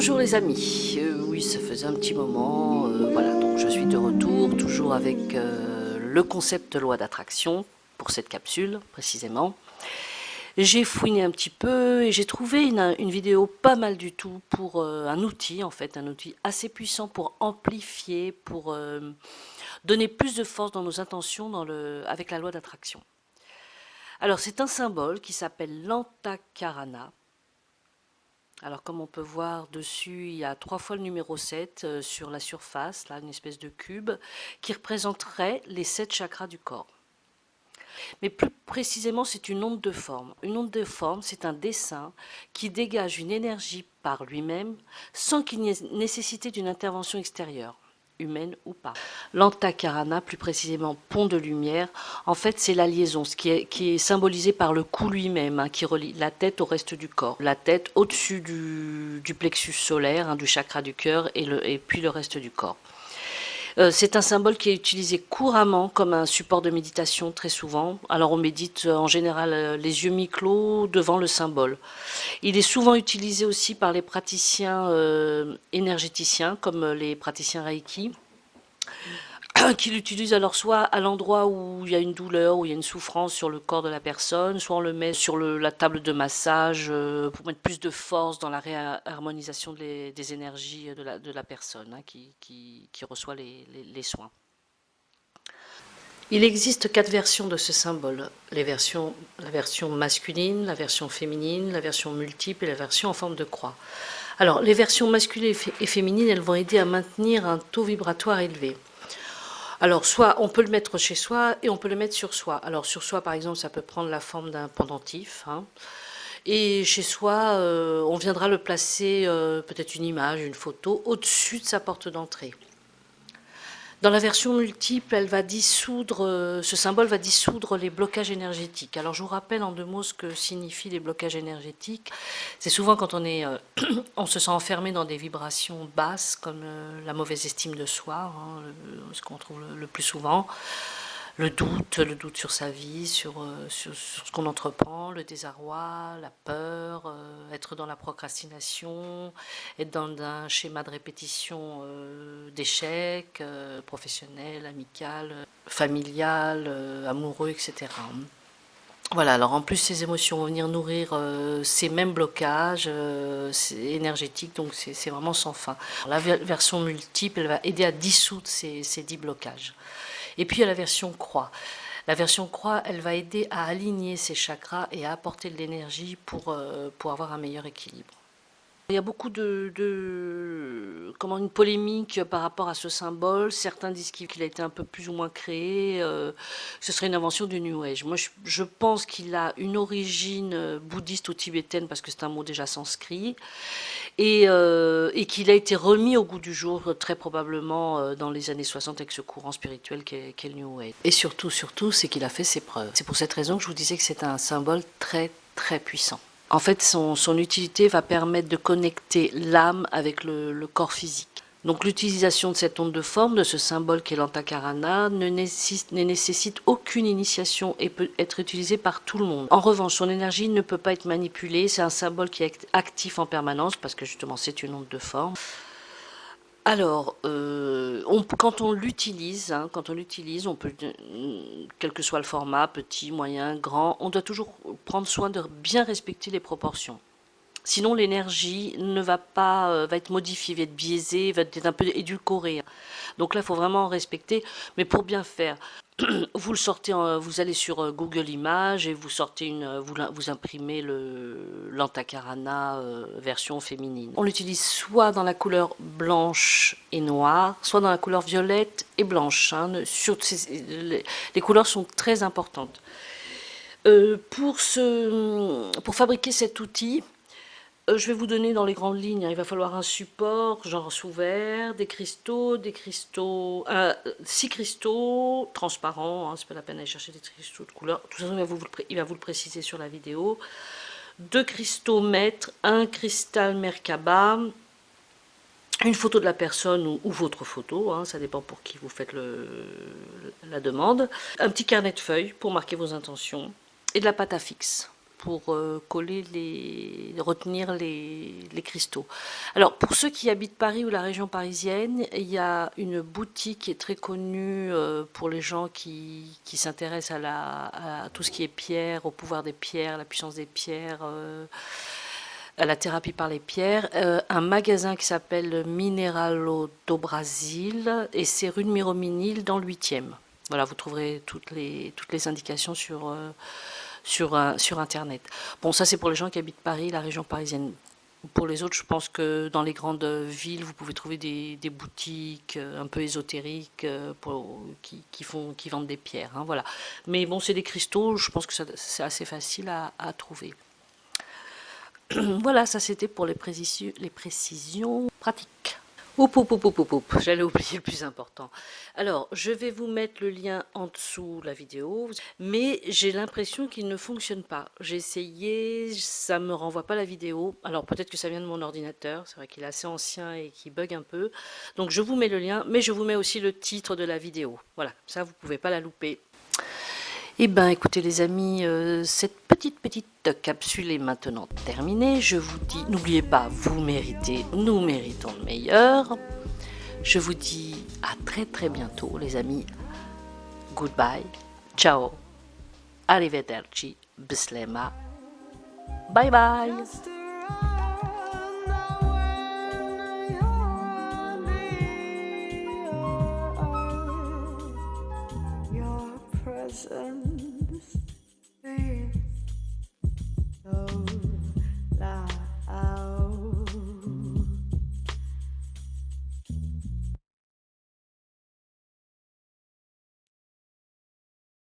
Bonjour les amis, oui ça faisait un petit moment, voilà donc je suis de retour, toujours avec le concept loi d'attraction pour cette capsule précisément. J'ai fouiné un petit peu et j'ai trouvé une vidéo pas mal du tout pour un outil en fait, un outil assez puissant pour amplifier, pour donner plus de force dans nos intentions avec la loi d'attraction. Alors c'est un symbole qui s'appelle l'Antakarana. Alors comme on peut voir dessus, il y a 3 fois le numéro 7 sur la surface, là une espèce de cube, qui représenterait les 7 chakras du corps. Mais plus précisément, c'est une onde de forme. Une onde de forme, c'est un dessin qui dégage une énergie par lui-même sans qu'il n'y ait nécessité d'une intervention extérieure, humaine ou pas. L'Antakarana, plus précisément pont de lumière, en fait c'est la liaison, ce qui est symbolisé par le cou lui-même, hein, qui relie la tête au reste du corps. La tête au-dessus du plexus solaire, hein, du chakra du cœur, et puis le reste du corps. C'est un symbole qui est utilisé couramment comme un support de méditation très souvent. Alors on médite en général les yeux mi-clos devant le symbole. Il est souvent utilisé aussi par les praticiens énergéticiens comme les praticiens Reiki, qui l'utilisent alors soit à l'endroit où il y a une douleur, où il y a une souffrance sur le corps de la personne, soit on le met sur la table de massage pour mettre plus de force dans la réharmonisation des énergies de la personne, hein, qui reçoit les soins. Il existe 4 versions de ce symbole, la version masculine, la version féminine, la version multiple et la version en forme de croix. Alors les versions masculines et féminines, elles vont aider à maintenir un taux vibratoire élevé. Alors, soit on peut le mettre chez soi et on peut le mettre sur soi. Alors, sur soi, par exemple, ça peut prendre la forme d'un pendentif, hein. Et chez soi, on viendra le placer, peut-être une image, une photo, au-dessus de sa porte d'entrée. Dans la version multiple, elle va dissoudre, ce symbole va dissoudre les blocages énergétiques. Alors je vous rappelle en 2 mots ce que signifient les blocages énergétiques. C'est souvent quand on est, on se sent enfermé dans des vibrations basses, comme la mauvaise estime de soi, hein, ce qu'on trouve le plus souvent. Le doute sur sa vie, sur ce qu'on entreprend, le désarroi, la peur, être dans la procrastination, être dans un schéma de répétition d'échecs, professionnel, amical, familial, amoureux, etc. Voilà, alors en plus ces émotions vont venir nourrir ces mêmes blocages énergétiques, donc c'est vraiment sans fin. La version multiple, elle va aider à dissoudre ces 10 blocages. Et puis il y a la version croix. La version croix, elle va aider à aligner ces chakras et à apporter de l'énergie pour avoir un meilleur équilibre. Il y a beaucoup une polémique par rapport à ce symbole. Certains disent qu'il a été un peu plus ou moins créé. Ce serait une invention du New Age. Moi, je pense qu'il a une origine bouddhiste ou tibétaine, parce que c'est un mot déjà sanskrit, et qu'il a été remis au goût du jour très probablement dans les années 60 avec ce courant spirituel qu'est le New Age. Et surtout, c'est qu'il a fait ses preuves. C'est pour cette raison que je vous disais que c'est un symbole très, très puissant. En fait, son utilité va permettre de connecter l'âme avec le corps physique. Donc l'utilisation de cette onde de forme, de ce symbole qu'est l'Antakarana, ne nécessite aucune initiation et peut être utilisé par tout le monde. En revanche, son énergie ne peut pas être manipulée, c'est un symbole qui est actif en permanence, parce que justement c'est une onde de forme. Alors, quand on l'utilise, on peut, quel que soit le format, petit, moyen, grand, on doit toujours prendre soin de bien respecter les proportions. Sinon, l'énergie ne va pas, va être modifiée, va être biaisée, va être un peu édulcorée. Donc là, il faut vraiment respecter, mais pour bien faire, vous le sortez, vous allez sur Google Images et vous sortez vous imprimez l'Antakarana version féminine. On l'utilise soit dans la couleur blanche et noire, soit dans la couleur violette et blanche, hein. Les couleurs sont très importantes. Pour fabriquer cet outil, je vais vous donner dans les grandes lignes, hein. Il va falloir un support, genre sous verre, des cristaux, 6 cristaux transparents, hein, c'est pas la peine d'aller chercher des cristaux de couleur. De toute façon, il va vous le préciser sur la vidéo. 2 cristaux mètres, un cristal Merkaba, une photo de la personne ou votre photo, hein, ça dépend pour qui vous faites la demande. Un petit carnet de feuilles pour marquer vos intentions et de la pâte à fixe. pour retenir les cristaux. Alors pour ceux qui habitent Paris ou la région parisienne, il y a une boutique qui est très connue pour les gens qui s'intéressent à tout ce qui est pierre, au pouvoir des pierres, la puissance des pierres, à la thérapie par les pierres, un magasin qui s'appelle Mineralo do Brasil, et c'est rue de Miroménil dans le 8e. Voilà, vous trouverez toutes les indications sur Internet. Bon, ça c'est pour les gens qui habitent Paris, la région parisienne. Pour les autres, je pense que dans les grandes villes, vous pouvez trouver des boutiques un peu ésotériques qui vendent des pierres, hein, voilà. Mais bon, c'est des cristaux, je pense que c'est assez facile à trouver. Voilà, ça c'était pour les précisions pratiques. J'allais oublier le plus important. Alors, je vais vous mettre le lien en dessous la vidéo, mais j'ai l'impression qu'il ne fonctionne pas. J'ai essayé, ça me renvoie pas la vidéo. Alors peut-être que ça vient de mon ordinateur, c'est vrai qu'il est assez ancien et qu'il bug un peu. Donc je vous mets le lien, mais je vous mets aussi le titre de la vidéo. Voilà, ça vous pouvez pas la louper. Eh bien, écoutez les amis, cette petite capsule est maintenant terminée. Je vous dis, n'oubliez pas, vous méritez, nous méritons le meilleur. Je vous dis à très bientôt les amis. Goodbye, ciao, arrivederci, bislema, bye bye.